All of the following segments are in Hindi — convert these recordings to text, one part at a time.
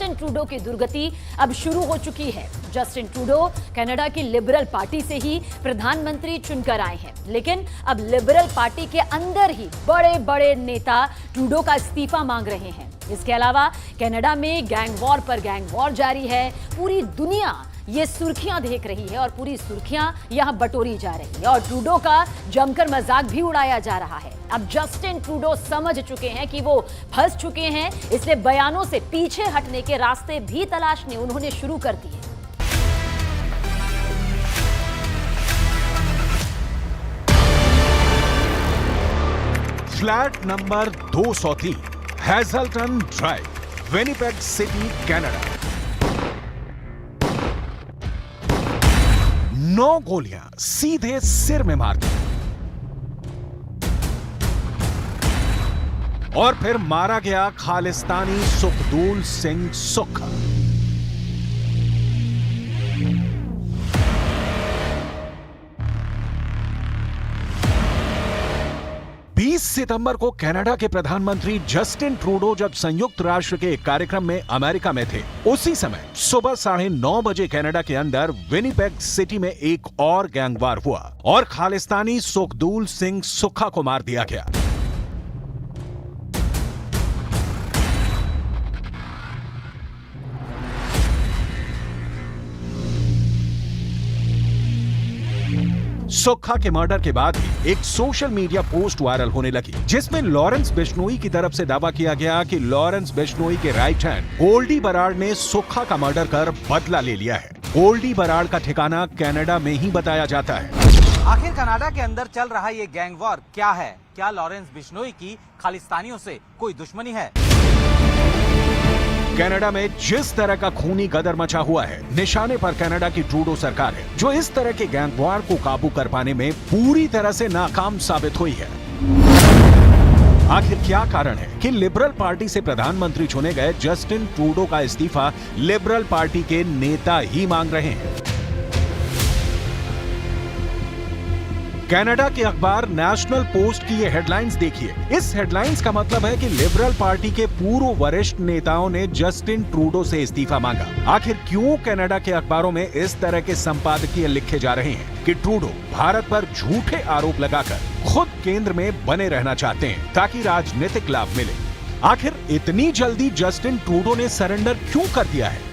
जस्टिन ट्रूडो की दुर्गति अब शुरू हो चुकी है। जस्टिन ट्रूडो कनाडा की लिबरल पार्टी से ही प्रधानमंत्री चुनकर आए हैं, लेकिन अब लिबरल पार्टी के अंदर ही बड़े बड़े नेता ट्रूडो का इस्तीफा मांग रहे हैं। इसके अलावा कनाडा में गैंग वॉर पर गैंग वॉर जारी है। पूरी दुनिया ये सुर्खियां देख रही है और पूरी सुर्खियां यहां बटोरी जा रही है और ट्रूडो का जमकर मजाक भी उड़ाया जा रहा है। अब जस्टिन ट्रूडो समझ चुके हैं कि वो फंस चुके हैं, इसलिए बयानों से पीछे हटने के रास्ते भी तलाशने उन्होंने शुरू कर दिए। Flat number 203 Hazelton drive, Winnipeg city, Canada. 9 गोलियां सीधे सिर में मार दी और फिर मारा गया खालिस्तानी सुखदूल सिंह सुक्खा। सितंबर को कनाडा के प्रधानमंत्री जस्टिन ट्रूडो जब संयुक्त राष्ट्र के एक कार्यक्रम में अमेरिका में थे, उसी समय सुबह 9:30 बजे कनाडा के अंदर विनिपेग सिटी में एक और गैंगवार हुआ और खालिस्तानी सुखदूल सिंह सुक्खा को मार दिया गया। सुक्खा के मर्डर के बाद ही एक सोशल मीडिया पोस्ट वायरल होने लगी, जिसमें लॉरेंस बिश्नोई की तरफ से दावा किया गया कि लॉरेंस बिश्नोई के राइट हैंड गोल्डी बराड़ ने सुक्खा का मर्डर कर बदला ले लिया है। गोल्डी बराड़ का ठिकाना कनाडा में ही बताया जाता है। आखिर कनाडा के अंदर चल रहा ये गैंग वॉर क्या है? क्या लॉरेंस बिश्नोई की खालिस्तानियों से कोई दुश्मनी है? कनाडा में जिस तरह का खूनी गदर मचा हुआ है, निशाने पर कनाडा की ट्रूडो सरकार है, जो इस तरह के गैंगवार को काबू कर पाने में पूरी तरह से नाकाम साबित हुई है। आखिर क्या कारण है कि लिबरल पार्टी से प्रधानमंत्री चुने गए जस्टिन ट्रूडो का इस्तीफा लिबरल पार्टी के नेता ही मांग रहे हैं? कनाडा के अखबार नेशनल पोस्ट की ये हेडलाइंस देखिए। इस हेडलाइंस का मतलब है कि लिबरल पार्टी के पूर्व वरिष्ठ नेताओं ने जस्टिन ट्रूडो से इस्तीफा मांगा। आखिर क्यों कनाडा के अखबारों में इस तरह के संपादकीय लिखे जा रहे हैं कि ट्रूडो भारत पर झूठे आरोप लगाकर खुद केंद्र में बने रहना चाहते हैं ताकि राजनीतिक लाभ मिले? आखिर इतनी जल्दी जस्टिन ट्रूडो ने सरेंडर क्यों कर दिया है?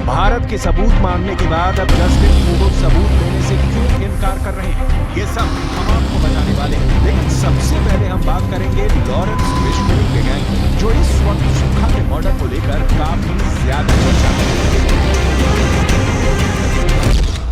भारत के सबूत मांगने के बाद अब जस्टिन ट्रूडो सबूत देने से क्यों इनकार कर रहे हैं? ये सब हम आपको बताने वाले हैं, लेकिन सबसे पहले हम बात करेंगे लॉरेंस बिश्नोई के गैंग, जो इस वक्त सुक्खा के मर्डर को लेकर काफी ज्यादा चर्चा कर रही है।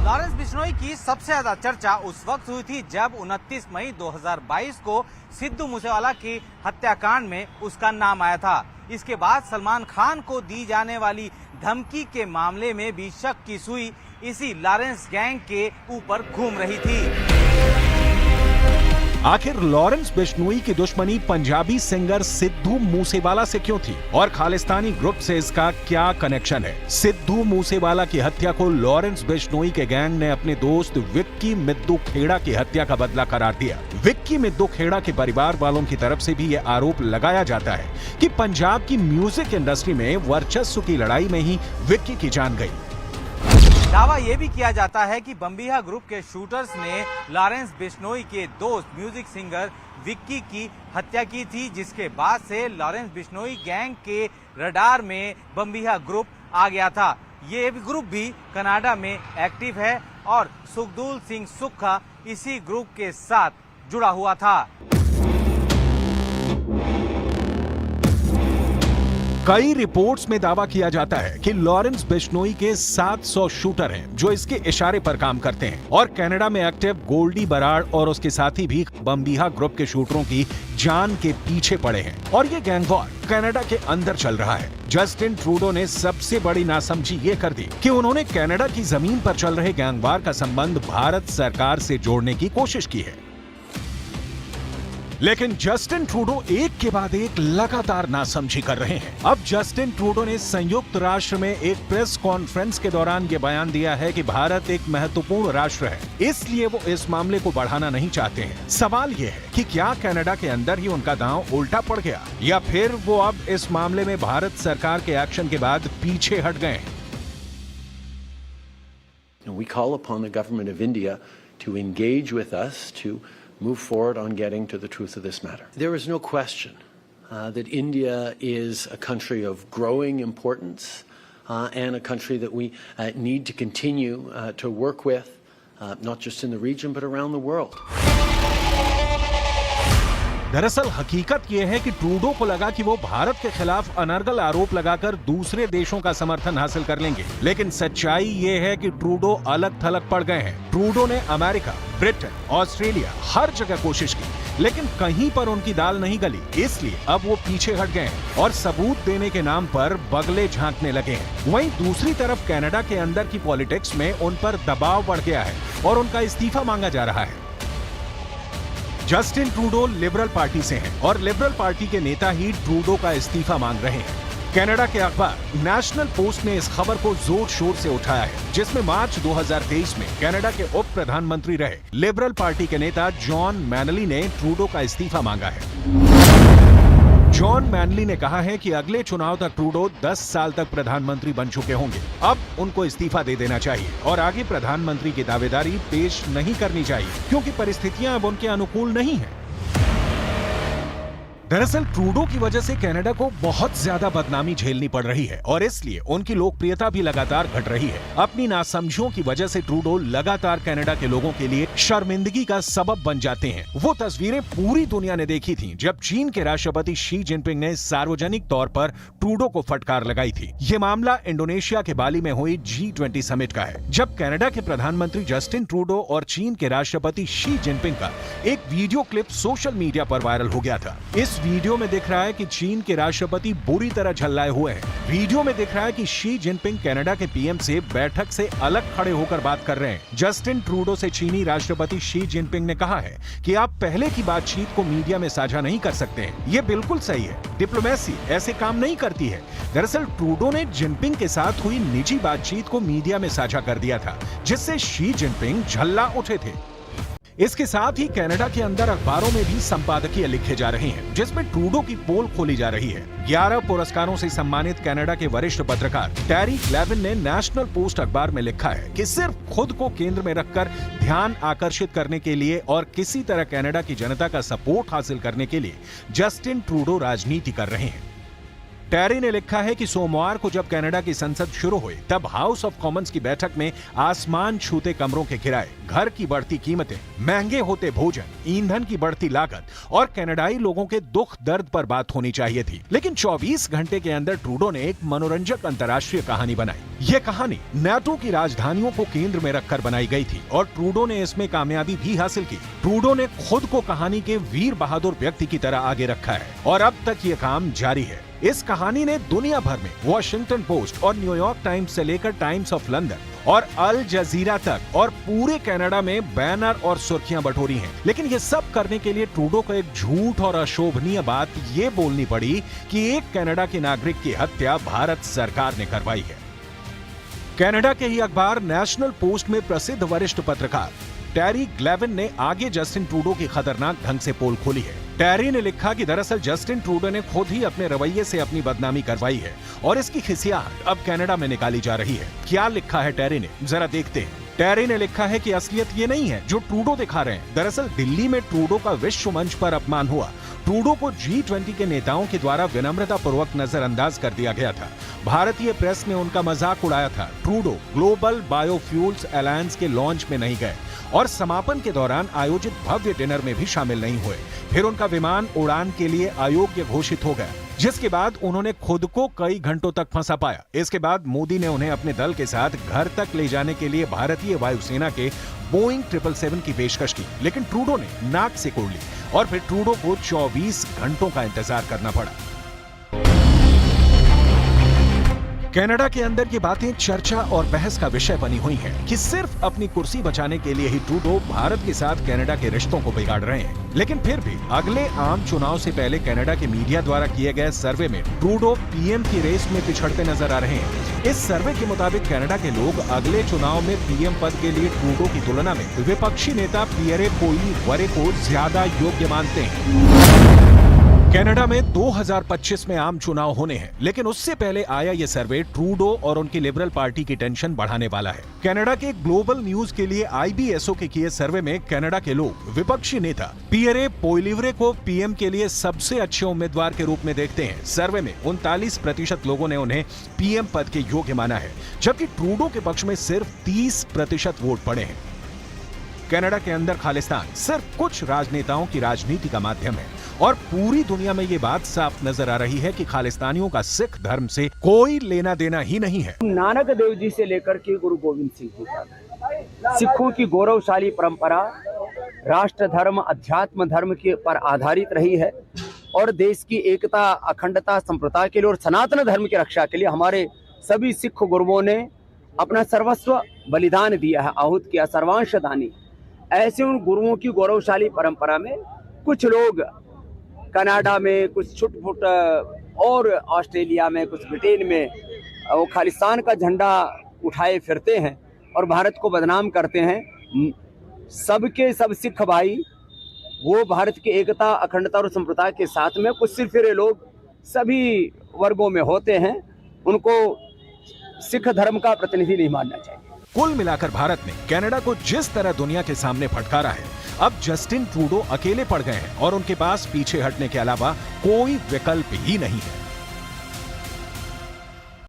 लॉरेंस बिश्नोई की सबसे ज्यादा चर्चा उस वक्त हुई थी जब 29 मई 2022 को सिद्धू मूसेवाला की हत्याकांड में उसका नाम आया था। इसके बाद सलमान खान को दी जाने वाली धमकी के मामले में भी शक की सुई इसी लॉरेंस गैंग के ऊपर घूम रही थी। आखिर लॉरेंस बिश्नोई की दुश्मनी पंजाबी सिंगर सिद्धू मूसेवाला से क्यों थी और खालिस्तानी ग्रुप से इसका क्या कनेक्शन है? सिद्धू मूसेवाला की हत्या को लॉरेंस बिश्नोई के गैंग ने अपने दोस्त विक्की मिद्दू खेड़ा की हत्या का बदला करार दिया। विक्की मिद्दू खेड़ा के परिवार वालों की तरफ से भी यह आरोप लगाया जाता है कि पंजाब की म्यूजिक इंडस्ट्री में वर्चस्व की लड़ाई में ही विक्की की जान गई। दावा यह भी किया जाता है कि बम्बिहा ग्रुप के शूटर्स ने लॉरेंस बिश्नोई के दोस्त म्यूजिक सिंगर विक्की की हत्या की थी, जिसके बाद से लॉरेंस बिश्नोई गैंग के रडार में बम्बिहा ग्रुप आ गया था। ये ग्रुप भी कनाडा में एक्टिव है और सुखदूल सिंह सुक्खा इसी ग्रुप के साथ जुड़ा हुआ था। कई रिपोर्ट्स में दावा किया जाता है कि लॉरेंस बिश्नोई के 700 शूटर हैं जो इसके इशारे पर काम करते हैं और कनाडा में एक्टिव गोल्डी बराड़ और उसके साथी भी बम्बिहा ग्रुप के शूटरों की जान के पीछे पड़े हैं और ये गैंग वॉर कनाडा के अंदर चल रहा है। जस्टिन ट्रूडो ने सबसे बड़ी नासमझी ये कर दी कि उन्होंने कनाडा की जमीन पर चल रहे गैंग वॉर का संबंध भारत सरकार से जोड़ने की कोशिश की है। लेकिन जस्टिन ट्रूडो एक के बाद एक लगातार नासमझी कर रहे हैं। अब जस्टिन ट्रूडो ने संयुक्त राष्ट्र में एक प्रेस कॉन्फ्रेंस के दौरान ये बयान दिया है कि भारत एक महत्वपूर्ण राष्ट्र है, इसलिए वो इस मामले को बढ़ाना नहीं चाहते हैं। सवाल ये है कि क्या कनाडा के अंदर ही उनका दांव उल्टा पड़ गया या फिर वो अब इस मामले में भारत सरकार के एक्शन के बाद पीछे हट गए हैं। We call upon the government of India to engage with us to move forward on getting to the truth of this matter. There is no question that India is a country of growing importance and a country that we need to continue to work with, not just in the region but around the world. दरअसल हकीकत यह है कि ट्रूडो को लगा कि वो भारत के खिलाफ अनर्गल आरोप लगाकर दूसरे देशों का समर्थन हासिल कर लेंगे, लेकिन सच्चाई ये है कि ट्रूडो अलग थलग पड़ गए हैं। ट्रूडो ने अमेरिका, ब्रिटेन, ऑस्ट्रेलिया हर जगह कोशिश की, लेकिन कहीं पर उनकी दाल नहीं गली, इसलिए अब वो पीछे हट गए हैं और सबूत देने के नाम पर बगले झांकने लगे हैं। वहीं दूसरी तरफ कनाडा के अंदर की पॉलिटिक्स में उन पर दबाव बढ़ गया है और उनका इस्तीफा मांगा जा रहा है। जस्टिन ट्रूडो लिबरल पार्टी से हैं और लिबरल पार्टी के नेता ही ट्रूडो का इस्तीफा मांग रहे हैं। कनाडा के अखबार नेशनल पोस्ट ने इस खबर को जोर शोर से उठाया है, जिसमें मार्च 2023 में कनाडा के उप प्रधानमंत्री रहे लिबरल पार्टी के नेता जॉन मैनली ने ट्रूडो का इस्तीफा मांगा है। जॉन मैनली ने कहा है कि अगले चुनाव तक ट्रूडो 10 साल तक प्रधानमंत्री बन चुके होंगे, अब उनको इस्तीफा दे देना चाहिए और आगे प्रधानमंत्री की दावेदारी पेश नहीं करनी चाहिए क्योंकि परिस्थितियां अब उनके अनुकूल नहीं हैं। दरअसल ट्रूडो की वजह से कनाडा को बहुत ज्यादा बदनामी झेलनी पड़ रही है और इसलिए उनकी लोकप्रियता भी लगातार घट रही है। अपनी नासमझियों की वजह से ट्रूडो लगातार कनाडा के लोगों के लिए शर्मिंदगी का सबब बन जाते हैं। वो तस्वीरें पूरी दुनिया ने देखी थी जब चीन के राष्ट्रपति शी जिनपिंग ने सार्वजनिक तौर पर ट्रूडो को फटकार लगाई थी। ये मामला इंडोनेशिया के बाली में हुई G20 समिट का है, जब कनाडा के प्रधानमंत्री जस्टिन ट्रूडो और चीन के राष्ट्रपति शी जिनपिंग का एक वीडियो क्लिप सोशल मीडिया पर वायरल हो गया था। इस वीडियो में दिख रहा है कि चीन के राष्ट्रपति बुरी तरह झल्लाए हुए हैं। वीडियो में दिख रहा है कि शी जिनपिंग कनाडा के पीएम से बैठक से अलग खड़े होकर बात कर रहे हैं। जस्टिन ट्रूडो से चीनी राष्ट्रपति शी जिनपिंग ने कहा है कि आप पहले की बातचीत को मीडिया में साझा नहीं कर सकते हैं। ये बिल्कुल सही है, डिप्लोमेसी ऐसे काम नहीं करती है। दरअसल ट्रूडो ने जिनपिंग के साथ हुई निजी बातचीत को मीडिया में साझा कर दिया था, जिससे शी जिनपिंग झल्ला उठे थे। इसके साथ ही कनाडा के अंदर अखबारों में भी संपादकीय लिखे जा रहे हैं, जिसमें ट्रूडो की पोल खोली जा रही है। 11 पुरस्कारों से सम्मानित कनाडा के वरिष्ठ पत्रकार टेरी ग्लेविन ने नेशनल पोस्ट अखबार में लिखा है कि सिर्फ खुद को केंद्र में रखकर ध्यान आकर्षित करने के लिए और किसी तरह कनाडा की जनता का सपोर्ट हासिल करने के लिए जस्टिन ट्रूडो राजनीति कर रहे हैं। टेरी ने लिखा है कि सोमवार को जब कनाडा की संसद शुरू हुई, तब हाउस ऑफ कॉमन्स की बैठक में आसमान छूते कमरों के किराए, घर की बढ़ती कीमतें, महंगे होते भोजन, ईंधन की बढ़ती लागत और कनाडाई लोगों के दुख दर्द पर बात होनी चाहिए थी। लेकिन 24 घंटे के अंदर ट्रूडो ने एक मनोरंजक अंतर्राष्ट्रीय कहानी बनाई। ये कहानी नाटो की राजधानियों को केंद्र में रखकर बनाई गई थी और ट्रूडो ने इसमें कामयाबी भी हासिल की। ट्रूडो ने खुद को कहानी के वीर बहादुर व्यक्ति की तरह आगे रखा है और अब तक ये काम जारी है। इस कहानी ने दुनिया भर में वॉशिंगटन पोस्ट और न्यूयॉर्क टाइम्स से लेकर टाइम्स ऑफ लंदन और अल जजीरा तक और पूरे कनाडा में बैनर और सुर्खियां बटोरी हैं। लेकिन ये सब करने के लिए ट्रूडो को एक झूठ और अशोभनीय बात ये बोलनी पड़ी कि एक कनाडा के नागरिक की हत्या भारत सरकार ने करवाई है। कनाडा के ही अखबार नेशनल पोस्ट में प्रसिद्ध वरिष्ठ पत्रकार टेरी ग्लेविन ने आगे जस्टिन ट्रूडो की खतरनाक ढंग से पोल खोली है। टेरी ने लिखा कि दरअसल जस्टिन ट्रूडो ने खुद ही अपने रवैये से अपनी बदनामी करवाई है और इसकी खिसियाहट अब कनाडा में निकाली जा रही है। क्या लिखा है टेरी ने, जरा देखते हैं। टेरी ने लिखा है कि असलियत ये नहीं है जो ट्रूडो दिखा रहे हैं। दरअसल दिल्ली में ट्रूडो का विश्व मंच पर अपमान हुआ। ट्रूडो को G20 के नेताओं के द्वारा विनम्रता पूर्वक नजरअंदाज कर दिया गया था। भारतीय प्रेस ने उनका मजाक उड़ाया था। ट्रूडो ग्लोबल बायोफ्यूल्स अलायंस के लॉन्च में नहीं गए और समापन के दौरान आयोजित भव्य डिनर में भी शामिल नहीं हुए। फिर उनका विमान उड़ान के लिए अयोग्य घोषित हो गया, जिसके बाद उन्होंने खुद को कई घंटों तक फंसा पाया। इसके बाद मोदी ने उन्हें अपने दल के साथ घर तक ले जाने के लिए भारतीय वायुसेना के बोइंग 777 की पेशकश की, लेकिन ट्रूडो ने नाक सिकोड़ ली और फिर ट्रूडो को 24 घंटों का इंतजार करना पड़ा। कनाडा के अंदर ये बातें चर्चा और बहस का विषय बनी हुई हैं कि सिर्फ अपनी कुर्सी बचाने के लिए ही ट्रूडो भारत के साथ कनाडा के रिश्तों को बिगाड़ रहे हैं। लेकिन फिर भी अगले आम चुनाव से पहले कनाडा के मीडिया द्वारा किए गए सर्वे में ट्रूडो पीएम की रेस में पिछड़ते नजर आ रहे हैं। इस सर्वे के मुताबिक कनाडा के लोग अगले चुनाव में पीएम पद के लिए ट्रूडो की तुलना में विपक्षी नेता पियरे पोइलीवरे को ज्यादा योग्य मानते हैं। कनाडा में 2025 में आम चुनाव होने हैं, लेकिन उससे पहले आया ये सर्वे ट्रूडो और उनकी लिबरल पार्टी की टेंशन बढ़ाने वाला है। कनाडा के ग्लोबल न्यूज के लिए IBSO के किए सर्वे में कनाडा के लोग विपक्षी नेता पियरे पोइलीवरे को पीएम के लिए सबसे अच्छे उम्मीदवार के रूप में देखते हैं। सर्वे में 39% लोगों ने उन्हें पीएम पद के योग्य माना है, जबकि ट्रूडो के पक्ष में सिर्फ 30% वोट पड़े हैं। कनाडा के अंदर खालिस्तान सिर्फ कुछ राजनेताओं की राजनीति का माध्यम है और पूरी दुनिया में ये बात साफ नजर आ रही है कि खालिस्तानियों का सिख धर्म से कोई लेना देना ही नहीं है। नानक देव जी से लेकर के गुरु गोविंद सिंह जी तक सिखों की गौरवशाली परंपरा राष्ट्र धर्म अध्यात्म धर्म के पर आधारित रही है और देश की एकता अखंडता संप्रभुता के लिए और सनातन धर्म की रक्षा के लिए हमारे सभी सिख गुरुओं ने अपना सर्वस्व बलिदान दिया है, आहूत किया, सर्वांश दानी। ऐसे उन गुरुओं की गौरवशाली परंपरा में कुछ लोग कनाडा में, कुछ छुटपुट और ऑस्ट्रेलिया में, कुछ ब्रिटेन में वो खालिस्तान का झंडा उठाए फिरते हैं और भारत को बदनाम करते हैं। सबके सब सिख भाई वो भारत की एकता अखंडता और संप्रभुता के साथ में कुछ सिरफिरे लोग सभी वर्गों में होते हैं, उनको सिख धर्म का प्रतिनिधि नहीं मानना चाहिए। कुल मिलाकर भारत ने कनाडा को जिस तरह दुनिया के सामने फटकारा है, अब जस्टिन ट्रूडो अकेले पड़ गए हैं और उनके पास पीछे हटने के अलावा कोई विकल्प ही नहीं है।